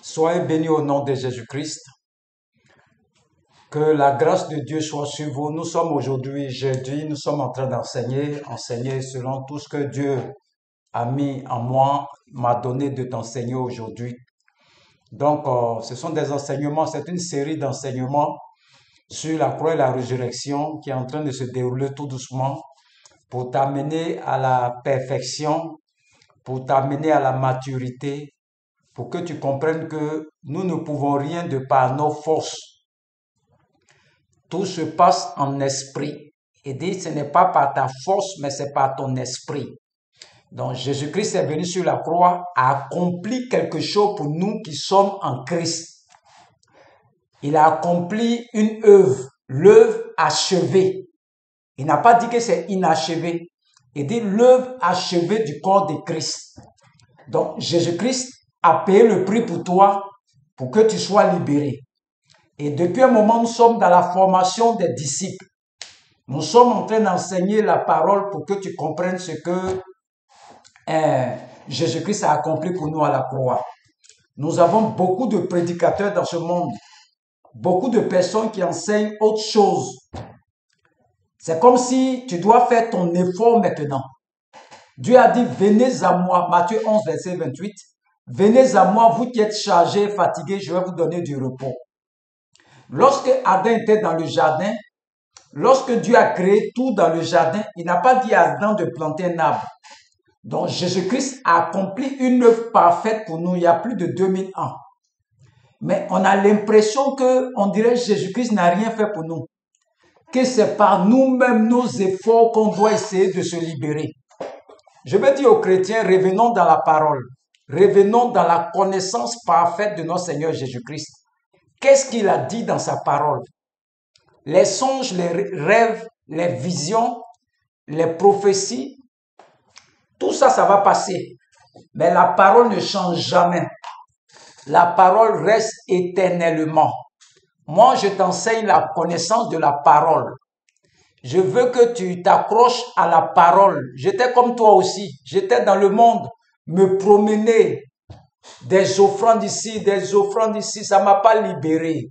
Soyez bénis au nom de Jésus-Christ. Que la grâce de Dieu soit sur vous. Nous sommes aujourd'hui jeudi, nous sommes en train enseigner selon tout ce que Dieu a mis en moi, m'a donné de t'enseigner aujourd'hui. Donc, ce sont des enseignements, c'est une série d'enseignements sur la croix et la résurrection qui est en train de se dérouler tout doucement pour t'amener à la perfection, pour t'amener à la maturité, pour que tu comprennes que nous ne pouvons rien de par nos forces. Tout se passe en esprit. Et dit, ce n'est pas par ta force, mais c'est par ton esprit. Donc, Jésus-Christ est venu sur la croix, a accompli quelque chose pour nous qui sommes en Christ. Il a accompli une œuvre, l'œuvre achevée. Il n'a pas dit que c'est inachevé. Il dit l'œuvre achevée du corps de Christ. Donc, Jésus-Christ a payé le prix pour toi, pour que tu sois libéré. Et depuis un moment, nous sommes dans la formation des disciples. Nous sommes en train d'enseigner la parole pour que tu comprennes ce que Jésus-Christ a accompli pour nous à la croix. Nous avons beaucoup de prédicateurs dans ce monde, beaucoup de personnes qui enseignent autre chose. C'est comme si tu dois faire ton effort maintenant. Dieu a dit, venez à moi, Matthieu 11, verset 28, venez à moi, vous qui êtes chargés, fatigués, je vais vous donner du repos. Lorsque Adam était dans le jardin, lorsque Dieu a créé tout dans le jardin, il n'a pas dit à Adam de planter un arbre. Donc Jésus-Christ a accompli une œuvre parfaite pour nous il y a plus de 2000 ans. Mais on a l'impression que, on dirait que Jésus-Christ n'a rien fait pour nous. Que c'est par nous-mêmes, nos efforts qu'on doit essayer de se libérer. Je veux dire aux chrétiens, revenons dans la parole. Revenons dans la connaissance parfaite de notre Seigneur Jésus-Christ. Qu'est-ce qu'il a dit dans sa parole? Les songes, les rêves, les visions, les prophéties, tout ça, ça va passer. Mais la parole ne change jamais. La parole reste éternellement. Moi, je t'enseigne la connaissance de la parole. Je veux que tu t'accroches à la parole. J'étais comme toi aussi. J'étais dans le monde, me promener. Des offrandes ici, des offrandes ici, ça ne m'a pas libéré.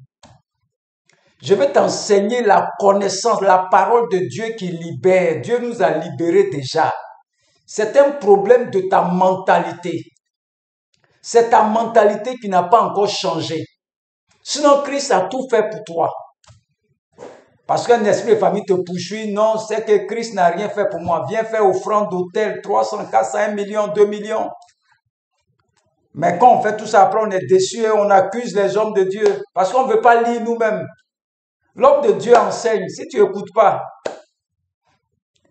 Je vais t'enseigner la connaissance, la parole de Dieu qui libère. Dieu nous a libérés déjà. C'est un problème de ta mentalité. C'est ta mentalité qui n'a pas encore changé. Sinon, Christ a tout fait pour toi. Parce qu'un esprit de famille te poursuit. Non, c'est que Christ n'a rien fait pour moi. Viens faire offrande d'hôtel, 300, 400, 1 million, 2 millions. Mais quand on fait tout ça, après on est déçu et on accuse les hommes de Dieu. Parce qu'on ne veut pas lire nous-mêmes. L'homme de Dieu enseigne. Si tu n'écoutes pas,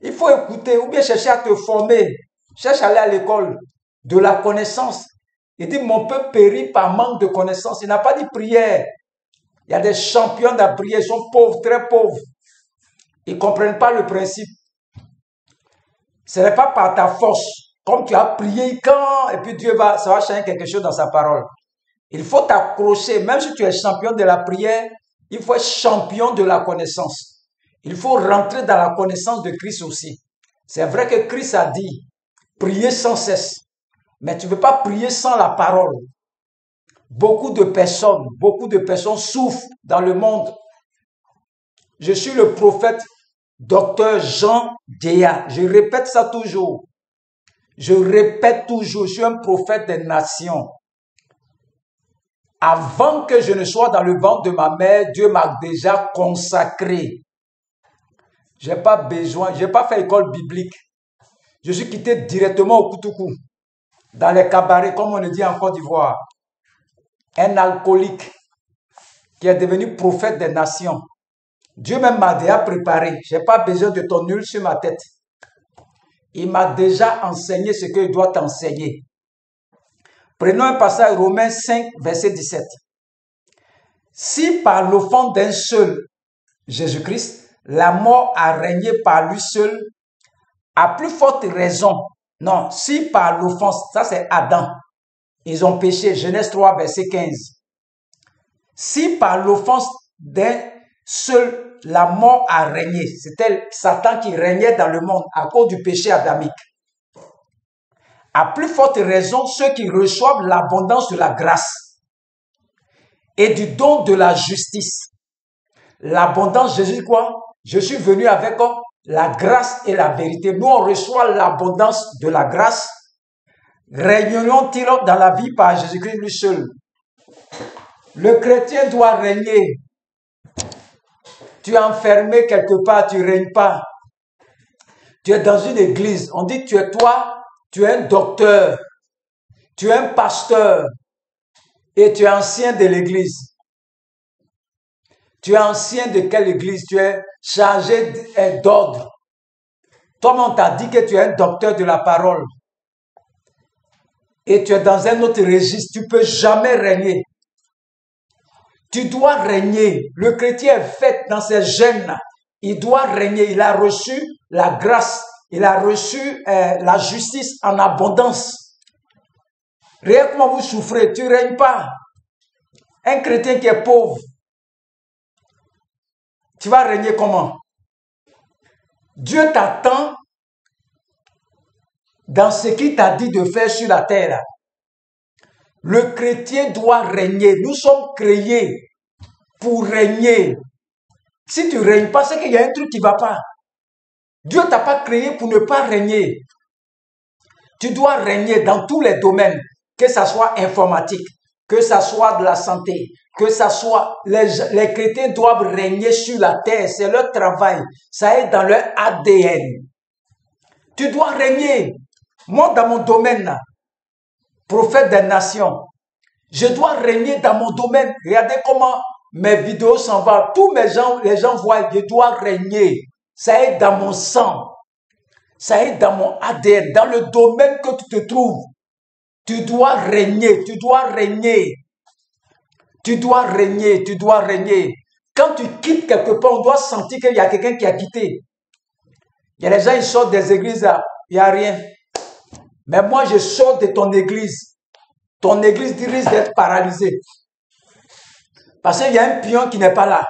il faut écouter ou bien chercher à te former. Cherche à aller à l'école de la connaissance. Il dit, mon peuple périt par manque de connaissance. Il n'a pas dit prière. Il y a des champions de la prière. Ils sont pauvres, très pauvres. Ils ne comprennent pas le principe. Ce n'est pas par ta force. Comme tu as prié quand, et puis Dieu ça va changer quelque chose dans sa parole. Il faut t'accrocher. Même si tu es champion de la prière, il faut être champion de la connaissance. Il faut rentrer dans la connaissance de Christ aussi. C'est vrai que Christ a dit, priez sans cesse. Mais tu ne peux pas prier sans la parole. Beaucoup de personnes souffrent dans le monde. Je suis le prophète Dr Jean Déa. Je répète ça toujours. Je répète toujours, je suis un prophète des nations. Avant que je ne sois dans le ventre de ma mère, Dieu m'a déjà consacré. Je n'ai pas besoin, je n'ai pas fait école biblique. Je suis quitté directement au Koutoukou, dans les cabarets, comme on le dit en Côte d'Ivoire. Un alcoolique qui est devenu prophète des nations. Dieu même m'a déjà préparé. Je n'ai pas besoin de ton huile sur ma tête. Il m'a déjà enseigné ce qu'il doit t'enseigner. Prenons un passage Romains 5, verset 17. Si par l'offense d'un seul, Jésus-Christ, la mort a régné par lui seul, à plus forte raison, non, si par l'offense, ça c'est Adam, ils ont péché, Genèse 3, verset 15. Si par l'offense d'un seul, la mort a régné, c'était Satan qui régnait dans le monde à cause du péché adamique. À plus forte raison, ceux qui reçoivent l'abondance de la grâce et du don de la justice. L'abondance, Jésus dit quoi? Je suis venu avec quoi? La grâce et la vérité. Nous, on reçoit l'abondance de la grâce. Régnons-t-il dans la vie par Jésus-Christ lui seul. Le chrétien doit régner. Tu es enfermé quelque part, tu ne règnes pas. Tu es dans une église. On dit que tu es un docteur, tu es un pasteur et tu es ancien de l'église. Tu es ancien de quelle église? Tu es chargé d'ordre. Toi, on t'a dit que tu es un docteur de la parole. Et tu es dans un autre registre. Tu ne peux jamais régner. Tu dois régner. Le chrétien est fait dans ses gènes. Il doit régner. Il a reçu la grâce. Il a reçu la justice en abondance. Regarde comment vous souffrez. Tu ne règnes pas. Un chrétien qui est pauvre, tu vas régner comment? Dieu t'attend dans ce qu'il t'a dit de faire sur la terre. Le chrétien doit régner. Nous sommes créés pour régner. Si tu ne règnes pas, c'est qu'il y a un truc qui ne va pas. Dieu ne t'a pas créé pour ne pas régner. Tu dois régner dans tous les domaines, que ce soit informatique, que ce soit de la santé, que ce soit... Les chrétiens doivent régner sur la terre. C'est leur travail. Ça est dans leur ADN. Tu dois régner. Moi, dans mon domaine, là, prophète des nations, je dois régner dans mon domaine. Regardez comment mes vidéos s'en vont. Tous les gens voient, je dois régner. Ça est dans mon sang. Ça est dans mon ADN. Dans le domaine que tu te trouves, tu dois régner. Tu dois régner. Tu dois régner. Tu dois régner. Quand tu quittes quelque part, on doit sentir qu'il y a quelqu'un qui a quitté. Il y a des gens, ils sortent des églises, là, il n'y a rien. Mais moi, je sors de ton église. Ton église risque d'être paralysée. Parce qu'il y a un pion qui n'est pas là.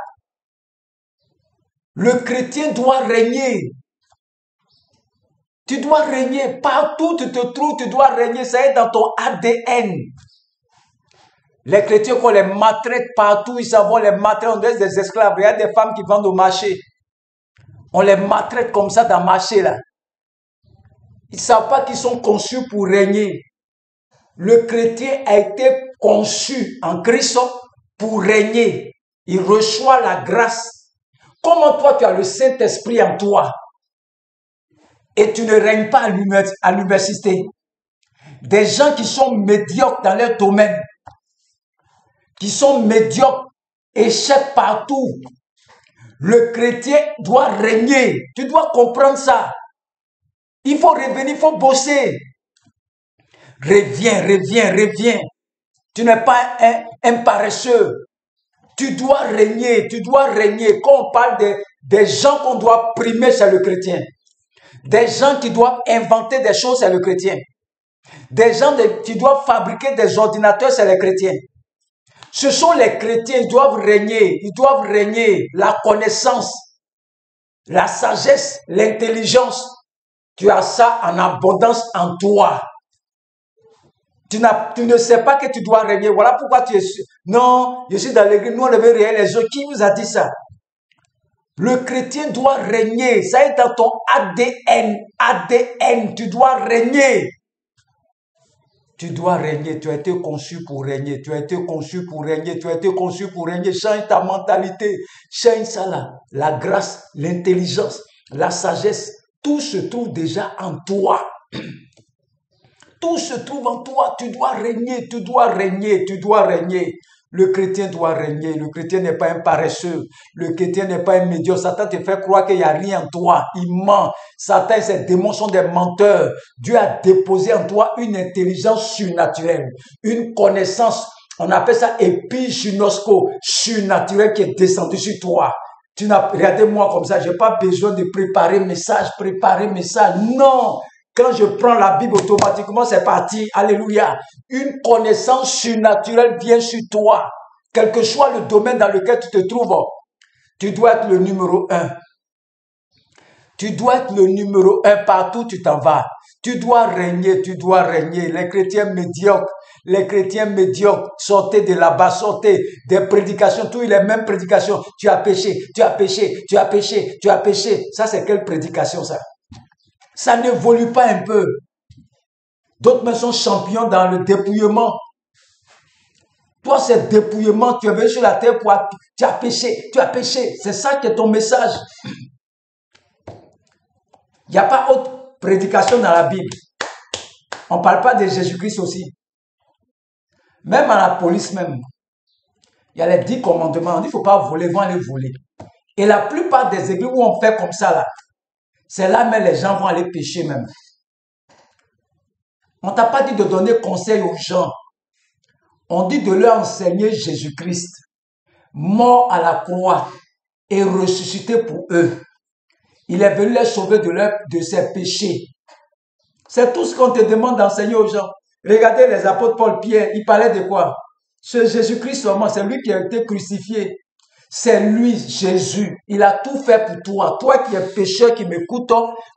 Le chrétien doit régner. Tu dois régner. Partout où tu te trouves, tu dois régner. Ça est dans ton ADN. Les chrétiens, qu'on les maltraite partout, ils s'en vont les maltraiter. On est des esclaves. Il y a des femmes qui vendent au marché. On les maltraite comme ça dans le marché, là. Ils ne savent pas qu'ils sont conçus pour régner. Le chrétien a été conçu en Christ pour régner. Il reçoit la grâce. Comment toi, tu as le Saint-Esprit en toi et tu ne règnes pas à l'université? Des gens qui sont médiocres dans leur domaine, qui sont médiocres, échec partout. Le chrétien doit régner. Tu dois comprendre ça. Il faut revenir, il faut bosser. Reviens, reviens, reviens. Tu n'es pas un paresseux. Tu dois régner, tu dois régner. Quand on parle des gens qu'on doit primer, c'est le chrétien. Des gens qui doivent inventer des choses, c'est le chrétien. Des gens qui doivent fabriquer des ordinateurs, c'est les chrétiens. Ce sont les chrétiens, ils doivent régner. Ils doivent régner la connaissance, la sagesse, l'intelligence. Tu as ça en abondance en toi. Tu ne sais pas que tu dois régner. Voilà pourquoi tu es... Non, je suis dans l'église, nous on devait régner les autres. Qui vous a dit ça? Le chrétien doit régner. Ça est dans ton ADN. ADN, tu dois régner. Tu dois régner. Tu as été conçu pour régner. Tu as été conçu pour régner. Tu as été conçu pour régner. Change ta mentalité. Change ça là. La grâce, l'intelligence, la sagesse. Tout se trouve déjà en toi. Tout se trouve en toi. Tu dois régner, tu dois régner, tu dois régner. Le chrétien doit régner. Le chrétien n'est pas un paresseux. Le chrétien n'est pas un médiocre. Satan te fait croire qu'il n'y a rien en toi. Il ment. Satan et ses démons sont des menteurs. Dieu a déposé en toi une intelligence surnaturelle, une connaissance. On appelle ça épiginosko, surnaturel qui est descendu sur toi. Tu n'as, regardez-moi comme ça, je n'ai pas besoin de préparer message. Non! Quand je prends la Bible, automatiquement, c'est parti. Alléluia. Une connaissance surnaturelle vient sur toi. Quel que soit le domaine dans lequel tu te trouves, tu dois être le numéro 1. Tu dois être le numéro 1 partout où tu t'en vas. Tu dois régner, tu dois régner. Les chrétiens médiocres, les chrétiens médiocres, sortez de là-bas, sortez des prédications, toutes les mêmes prédications. Tu as péché, tu as péché, tu as péché, tu as péché. Ça, c'est quelle prédication, ça? Ça n'évolue pas un peu. D'autres même sont champions dans le dépouillement. Toi, c'est dépouillement. Tu es venu sur la terre pour... Tu as péché, tu as péché. C'est ça qui est ton message. Il n'y a pas autre prédication dans la Bible. On ne parle pas de Jésus-Christ aussi. Même à la police même. Il y a les 10 commandements. On dit qu'il ne faut pas voler, vont aller voler. Et la plupart des églises où on fait comme ça, là, c'est là même les gens vont aller pécher même. On ne t'a pas dit de donner conseil aux gens. On dit de leur enseigner Jésus-Christ, mort à la croix et ressuscité pour eux. Il est venu les sauver de ses péchés. C'est tout ce qu'on te demande d'enseigner aux gens. Regardez les apôtres Paul, Pierre, ils parlaient de quoi? Ce Jésus-Christ seulement, c'est lui qui a été crucifié. C'est lui, Jésus. Il a tout fait pour toi. Toi qui es pécheur, qui m'écoutes,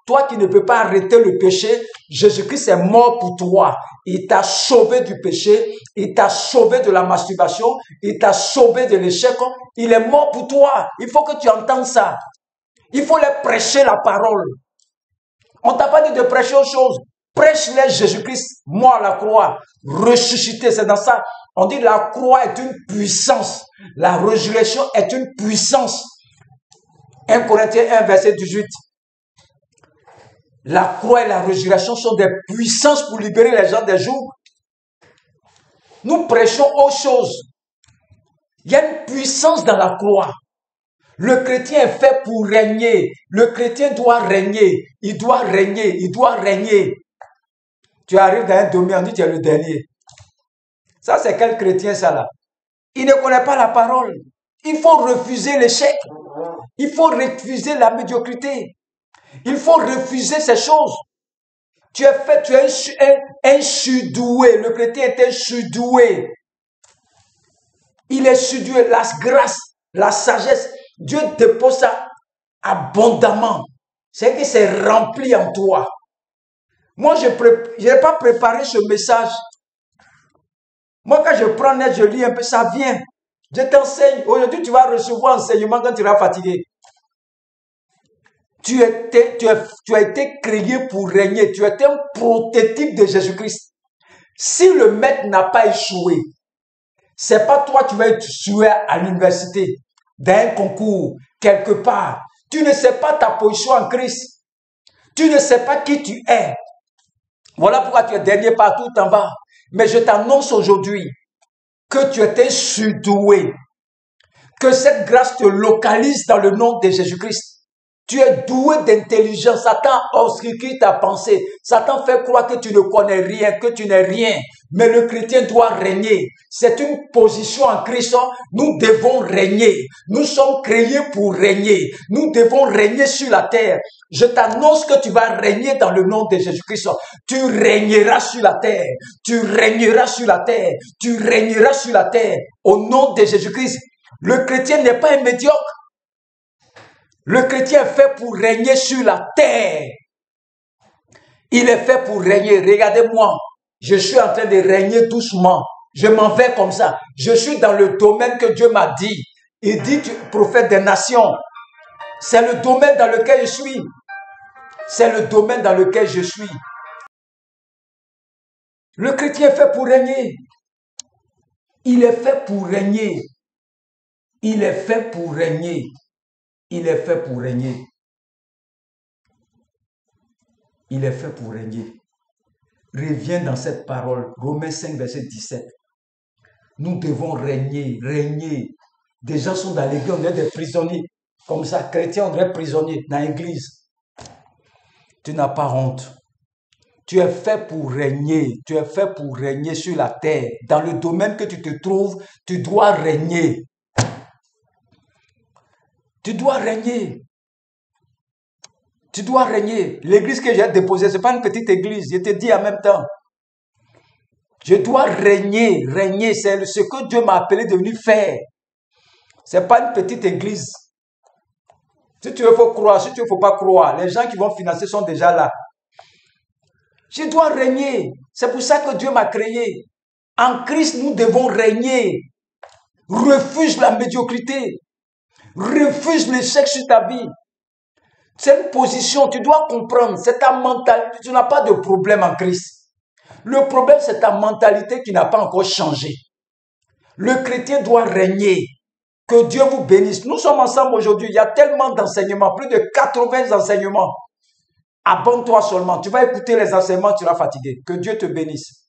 toi qui ne peux pas arrêter le péché, Jésus-Christ est mort pour toi. Il t'a sauvé du péché, il t'a sauvé de la masturbation, il t'a sauvé de l'échec. Il est mort pour toi. Il faut que tu entendes ça. Il faut leur prêcher la parole. On t'a pas dit de prêcher autre chose. Prêche-les Jésus-Christ, mort à la croix, ressuscité. C'est dans ça. On dit la croix est une puissance. La résurrection est une puissance. 1 Corinthiens 1, verset 18. La croix et la résurrection sont des puissances pour libérer les gens des jours. Nous prêchons autre chose. Il y a une puissance dans la croix. Le chrétien est fait pour régner. Le chrétien doit régner. Il doit régner. Il doit régner. Tu arrives dans un domaine, on dit tu es le dernier. Ça, c'est quel chrétien, ça, là? Il ne connaît pas la parole. Il faut refuser l'échec. Il faut refuser la médiocrité. Il faut refuser ces choses. Tu es fait, tu es un surdoué. Le chrétien est un surdoué. Il est surdoué. La grâce, la sagesse, Dieu dépose ça abondamment. C'est que c'est rempli en toi. Moi, je n'ai pas préparé ce message. Moi, quand je prends net, je lis un peu, ça vient. Je t'enseigne. Aujourd'hui, tu vas recevoir enseignement quand tu seras fatigué. Tu as été créé pour régner. Tu es un prototype de Jésus-Christ. Si le maître n'a pas échoué, c'est pas toi qui vas échouer à l'université, dans un concours, quelque part. Tu ne sais pas ta position en Christ. Tu ne sais pas qui tu es. Voilà pourquoi tu es dernier partout en bas. Mais je t'annonce aujourd'hui que tu es surdoué. Que cette grâce te localise dans le nom de Jésus-Christ. Tu es doué d'intelligence. Satan obscurcit ta pensée. Satan fait croire que tu ne connais rien, que tu n'es rien. Mais le chrétien doit régner. C'est une position en Christ. Nous devons régner. Nous sommes créés pour régner. Nous devons régner sur la terre. Je t'annonce que tu vas régner dans le nom de Jésus-Christ. Tu régneras sur la terre. Tu régneras sur la terre. Tu régneras sur la terre. Au nom de Jésus-Christ. Le chrétien n'est pas un médiocre. Le chrétien est fait pour régner sur la terre. Il est fait pour régner. Regardez-moi. Je suis en train de régner doucement. Je m'en vais comme ça. Je suis dans le domaine que Dieu m'a dit. Il dit, prophète des nations. C'est le domaine dans lequel je suis. C'est le domaine dans lequel je suis. Le chrétien est fait pour régner. Il est fait pour régner. Il est fait pour régner. Il est fait pour régner. Il est fait pour régner. Reviens dans cette parole. Romains 5, verset 17. Nous devons régner, régner. Des gens sont dans l'église, on dirait des prisonniers. Comme ça, chrétiens, on dirait prisonniers dans l'église. Tu n'as pas honte. Tu es fait pour régner. Tu es fait pour régner sur la terre. Dans le domaine que tu te trouves, tu dois régner. Tu dois régner. Tu dois régner. L'église que j'ai déposée, ce n'est pas une petite église. Je te dis en même temps. Je dois régner. Régner, c'est ce que Dieu m'a appelé de venir faire. Ce n'est pas une petite église. Si tu veux, il faut croire. Si tu veux, il ne faut pas croire. Les gens qui vont financer sont déjà là. Je dois régner. C'est pour ça que Dieu m'a créé. En Christ, nous devons régner. Refuse la médiocrité. Refuse l'échec sur ta vie. C'est une position, tu dois comprendre, c'est ta mentalité. Tu n'as pas de problème en Christ. Le problème, c'est ta mentalité qui n'a pas encore changé. Le chrétien doit régner. Que Dieu vous bénisse. Nous sommes ensemble aujourd'hui. Il y a tellement d'enseignements, plus de 80 enseignements. Abonne-toi seulement. Tu vas écouter les enseignements, tu seras fatigué. Que Dieu te bénisse.